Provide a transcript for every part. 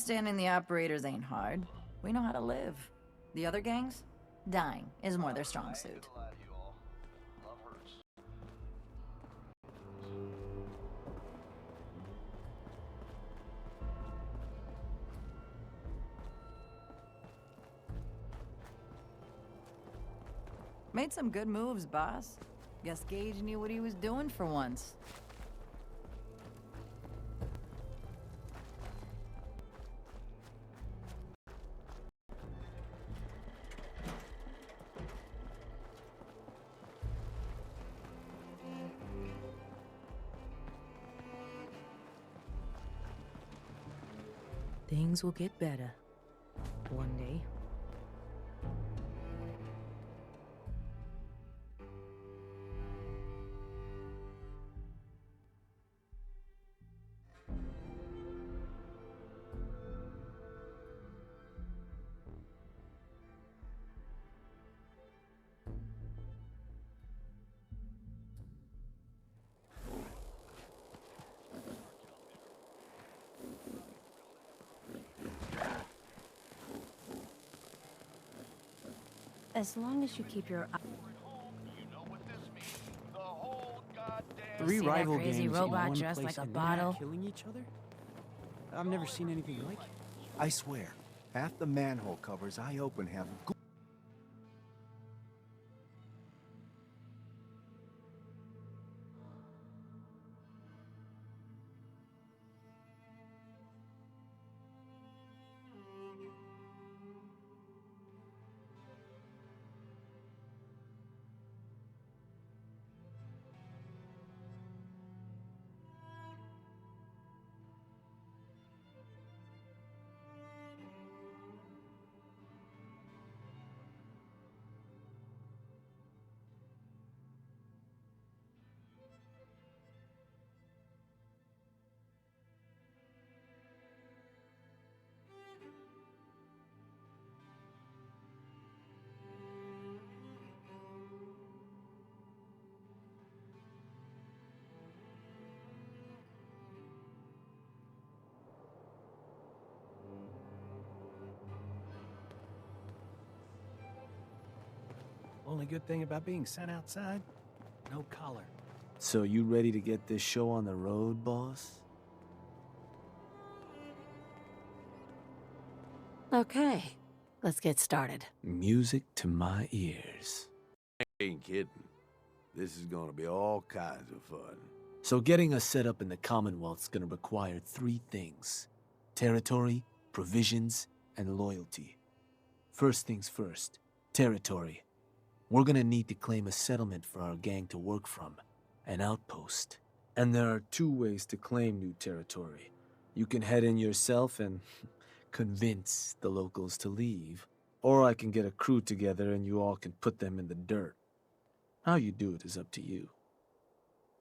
Understanding the operators ain't hard. We know how to live. The other gangs? Dying is more their strong suit. Made some good moves, boss. Guess Gage knew what he was doing for once. Things will get better. One day. As long as you keep your eye... Three rival gangs crazy robot in one dressed place like a and they're not bottle? killing each other? I've never seen anything like it. I swear, half the manhole covers I open have Only good thing about being sent outside, no collar. So you ready to get this show on the road, boss? Okay, let's get started. Music to my ears. Ain't kidding. This is gonna be all kinds of fun. So getting us set up in the Commonwealth's gonna require three things: territory, provisions, and loyalty. First things first, territory. We're gonna need to claim a settlement for our gang to work from, an outpost. And there are two ways to claim new territory. You can head in yourself and convince the locals to leave, or I can get a crew together and you all can put them in the dirt. How you do it is up to you.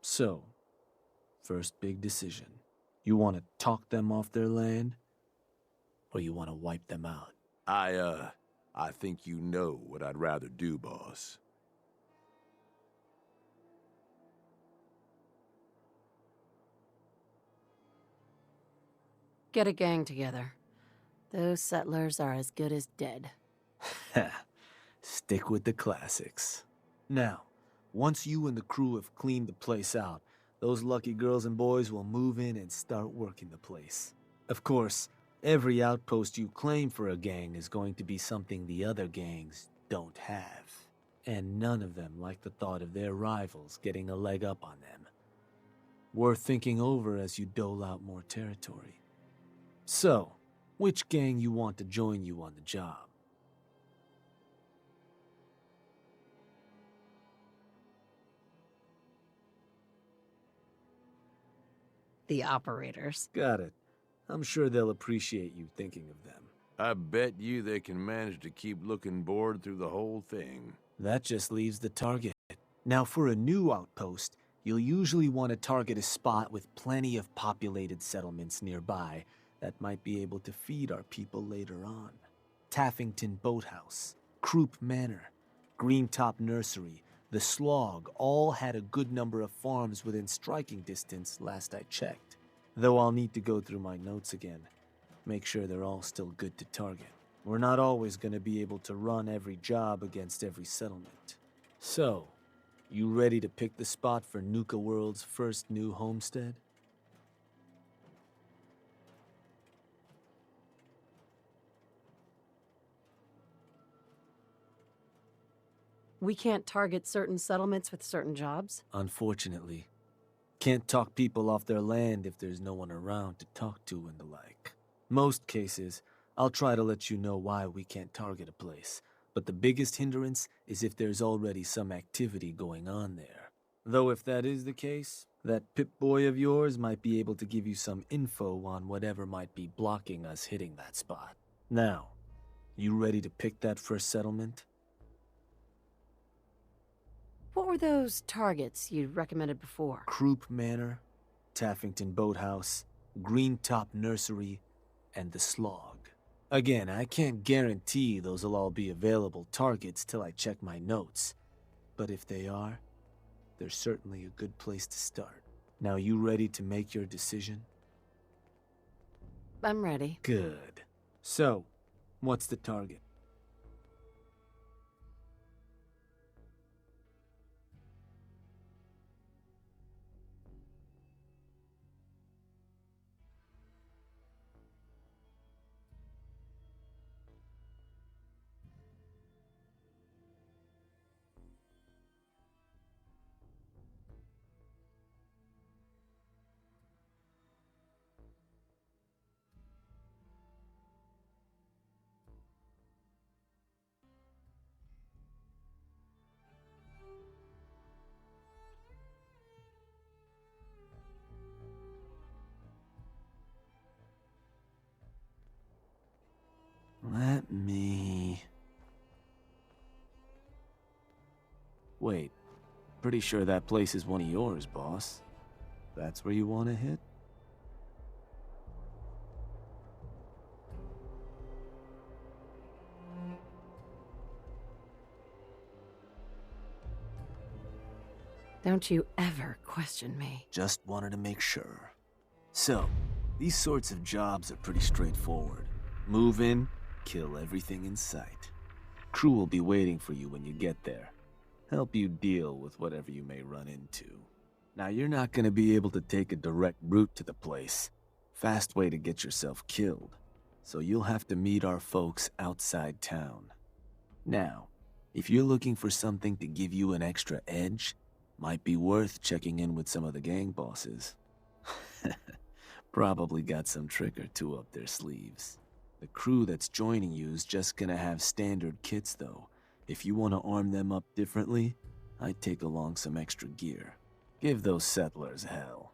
So, first big decision. You want to talk them off their land, or you want to wipe them out? I think you know what I'd rather do, boss. Get a gang together. Those settlers are as good as dead. Stick with the classics. Now, once you and the crew have cleaned the place out, those lucky girls and boys will move in and start working the place. Of course, every outpost you claim for a gang is going to be something the other gangs don't have. And none of them like the thought of their rivals getting a leg up on them. Worth thinking over as you dole out more territory. So, which gang you want to join you on the job? The operators. Got it. I'm sure they'll appreciate you thinking of them. I bet you they can manage to keep looking bored through the whole thing. That just leaves the target. Now, for a new outpost, you'll usually want to target a spot with plenty of populated settlements nearby that might be able to feed our people later on. Taffington Boathouse, Croup Manor, Greentop Nursery, the Slog all had a good number of farms within striking distance last I checked. Though I'll need to go through my notes again. Make sure they're all still good to target. We're not always gonna be able to run every job against every settlement. So, you ready to pick the spot for Nuka World's first new homestead? We can't target certain settlements with certain jobs? Unfortunately. Can't talk people off their land if there's no one around to talk to and the like. Most cases, I'll try to let you know why we can't target a place, but the biggest hindrance is if there's already some activity going on there. Though if that is the case, that Pip-Boy of yours might be able to give you some info on whatever might be blocking us hitting that spot. Now, you ready to pick that first settlement? What were those targets you recommended before? Croup Manor, Taffington Boathouse, Greentop Nursery, and the Slog. Again, I can't guarantee those will all be available targets till I check my notes. But if they are, they're certainly a good place to start. Now you ready to make your decision? I'm ready. Good. So, what's the target? Let me... Wait, pretty sure that place is one of yours, boss. That's where you want to hit? Don't you ever question me. Just wanted to make sure. So, these sorts of jobs are pretty straightforward. Move in, kill everything in sight. Crew will be waiting for you when you get there. Help you deal with whatever you may run into. Now, you're not gonna be able to take a direct route to the place. Fast way to get yourself killed. So you'll have to meet our folks outside town. Now, if you're looking for something to give you an extra edge, might be worth checking in with some of the gang bosses. Probably got some trick or two up their sleeves. The crew that's joining you is just gonna have standard kits though. If you want to arm them up differently, I'd take along some extra gear. Give those settlers hell.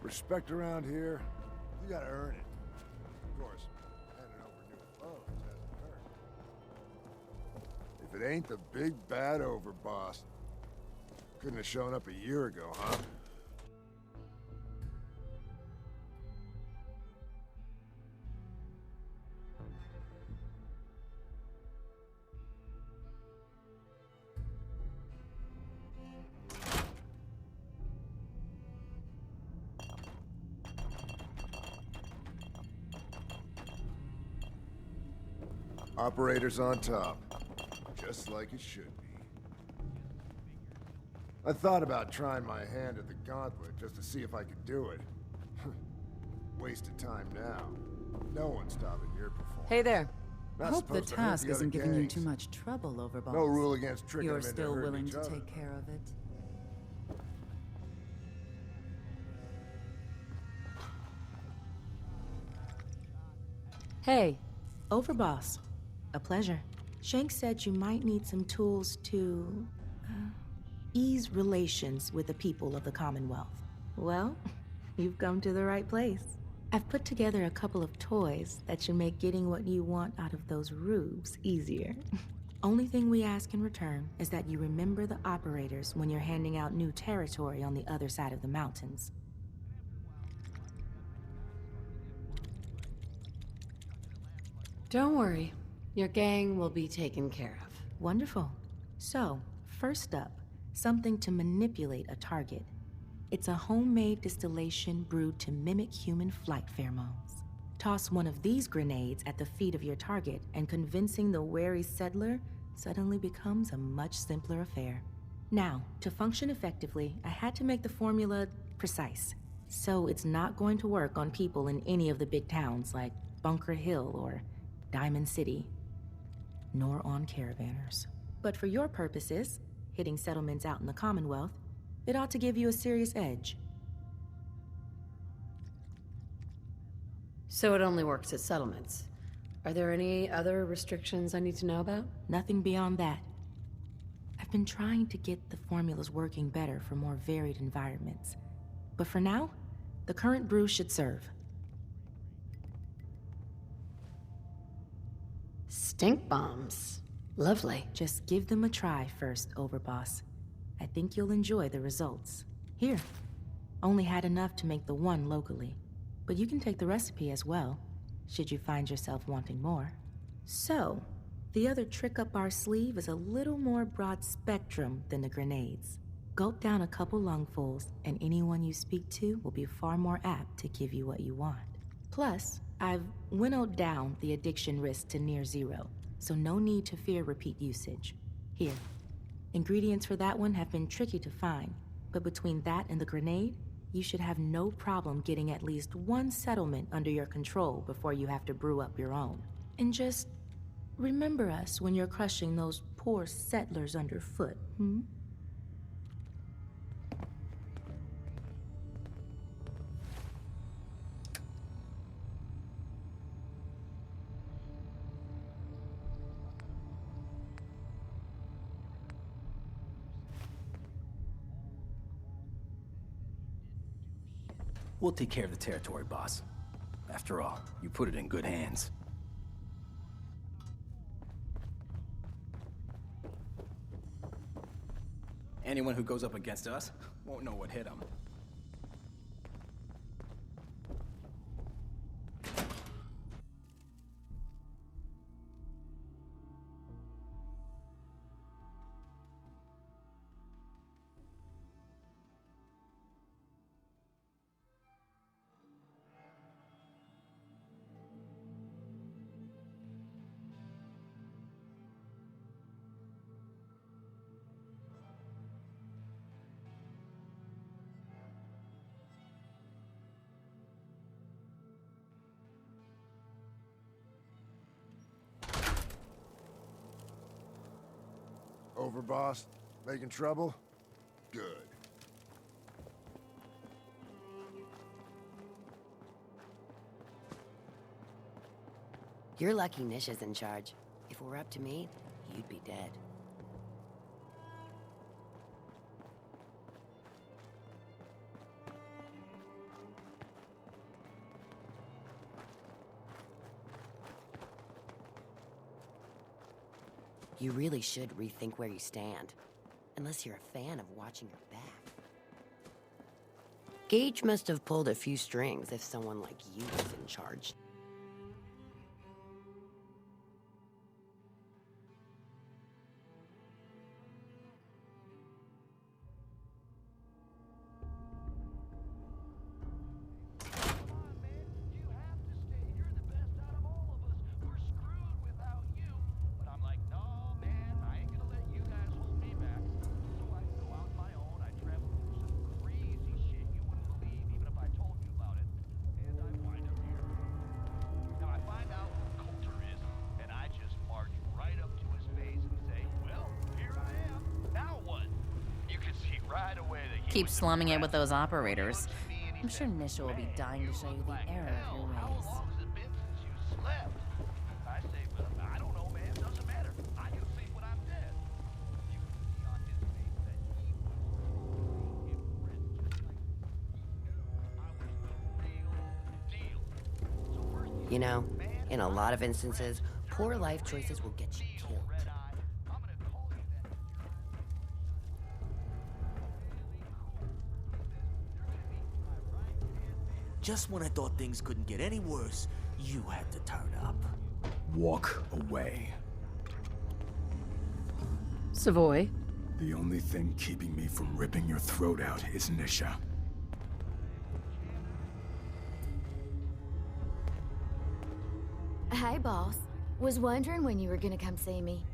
Respect around here, you gotta earn it. Of course, handing over new clothes hasn't hurt. If it ain't the big bad overboss, couldn't have shown up a year ago, huh? Operators on top, just like it should be. I thought about trying my hand at the gauntlet just to see if I could do it. Waste of time now. No one's stopping your performance. Hey there. Not Hope the supposed to hurt task the other isn't giving you gangs. too much trouble, Overboss. No rule against tricking You're them into still hurting willing each to other. take care of it. Hey, Overboss, a pleasure. Shank said you might need some tools to ease relations with the people of the Commonwealth. Well, you've come to the right place. I've put together a couple of toys that should make getting what you want out of those rubes easier. Only thing we ask in return is that you remember the operators when you're handing out new territory on the other side of the mountains. Don't worry. Your gang will be taken care of. Wonderful. So, first up, something to manipulate a target. It's a homemade distillation brewed to mimic human flight pheromones. Toss one of these grenades at the feet of your target, and convincing the wary settler suddenly becomes a much simpler affair. Now, to function effectively, I had to make the formula precise. So it's not going to work on people in any of the big towns like Bunker Hill or Diamond City, nor on caravanners. But for your purposes, hitting settlements out in the Commonwealth, it ought to give you a serious edge. So it only works at settlements. Are there any other restrictions I need to know about? Nothing beyond that. I've been trying to get the formulas working better for more varied environments. But for now, the current brew should serve. Stink bombs. Lovely. Just give them a try first, Overboss. I think you'll enjoy the results. Here. Only had enough to make the one locally. But you can take the recipe as well, should you find yourself wanting more. So, the other trick up our sleeve is a little more broad spectrum than the grenades. Gulp down a couple lungfuls, and anyone you speak to will be far more apt to give you what you want. Plus, I've winnowed down the addiction risk to near zero, so no need to fear repeat usage. Here, ingredients for that one have been tricky to find, but between that and the grenade, you should have no problem getting at least one settlement under your control before you have to brew up your own. And just remember us when you're crushing those poor settlers underfoot, hmm? We'll take care of the territory, boss. After all, you put it in good hands. Anyone who goes up against us won't know what hit them. Overboss? Making trouble? Good. You're lucky Nish is in charge. If it were up to me, you'd be dead. You really should rethink where you stand. Unless you're a fan of watching your back. Gage must have pulled a few strings if someone like you was in charge. Keep slumming it with those operators. I'm sure Nisha will be dying to show you the error of your ways. You know, in a lot of instances, poor life choices will get you killed. Just when I thought things couldn't get any worse, you had to turn up. Walk away. Savoy. The only thing keeping me from ripping your throat out is Nisha. Hey, boss. Was wondering when you were gonna come see me.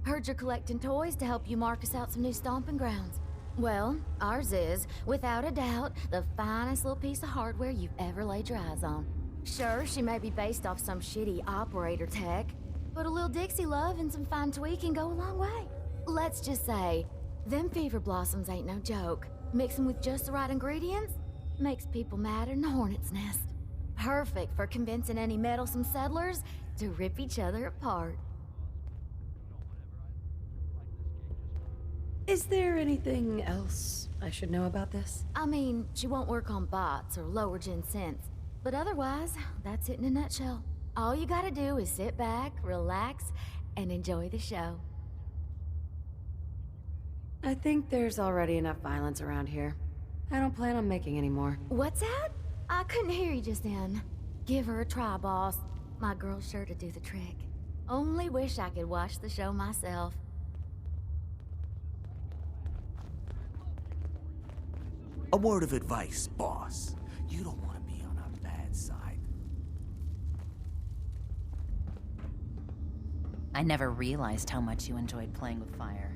Heard you're collecting toys to help you mark us out some new stomping grounds. Well, ours is, without a doubt, the finest little piece of hardware you've ever laid your eyes on. Sure, she may be based off some shitty operator tech, but a little Dixie love and some fine tweaking go a long way. Let's just say, them fever blossoms ain't no joke. Mix them with just the right ingredients, makes people madder than a hornet's nest. Perfect for convincing any meddlesome settlers to rip each other apart. Is there anything else I should know about this? I mean, she won't work on bots or lower gen synths, but otherwise, that's it in a nutshell. All you gotta do is sit back, relax, and enjoy the show. I think there's already enough violence around here. I don't plan on making any more. What's that? I couldn't hear you just then. Give her a try, boss. My girl's sure to do the trick. Only wish I could watch the show myself. A word of advice, boss. You don't want to be on our bad side. I never realized how much you enjoyed playing with fire,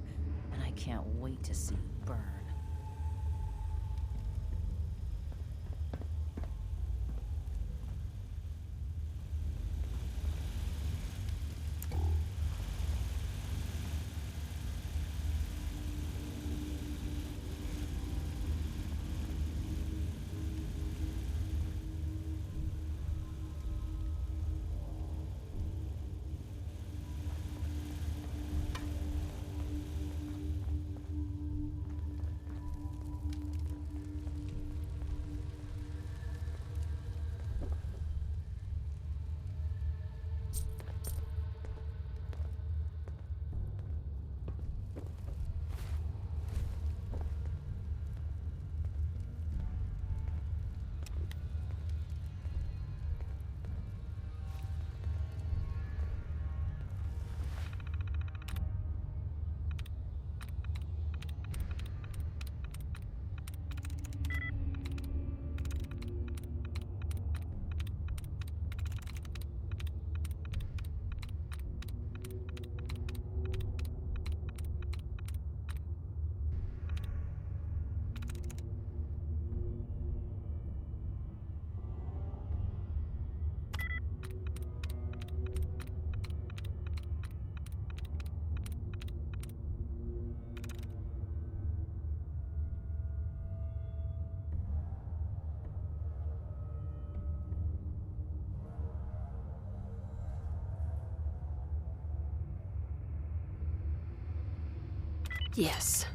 and I can't wait to see you burn. Yes.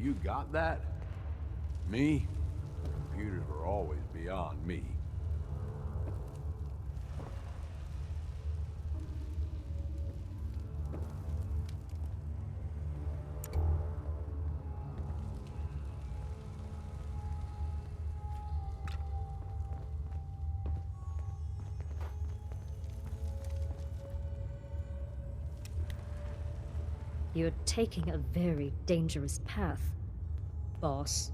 You got that? Me? Computers were always beyond me. You're taking a very dangerous path, boss.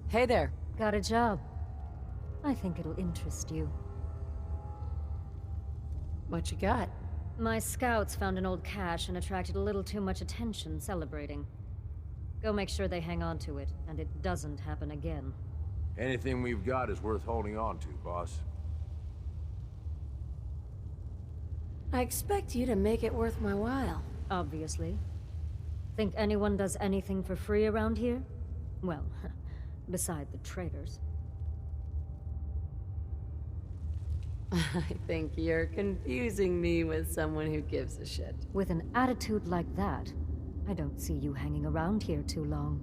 Hey there. Got a job. I think it'll interest you. What you got? My scouts found an old cache and attracted a little too much attention celebrating. Go make sure they hang on to it, and it doesn't happen again. Anything we've got is worth holding on to, boss. I expect you to make it worth my while. Obviously. Think anyone does anything for free around here? Well, beside the traders. I think you're confusing me with someone who gives a shit. With an attitude like that, I don't see you hanging around here too long.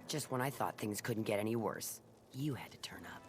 Just when I thought things couldn't get any worse, you had to turn up.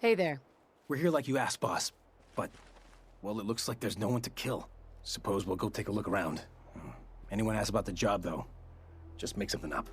Hey there. We're here like you asked, boss. But, well, it looks like there's no one to kill. Suppose we'll go take a look around. Anyone asks about the job, though, just make something up.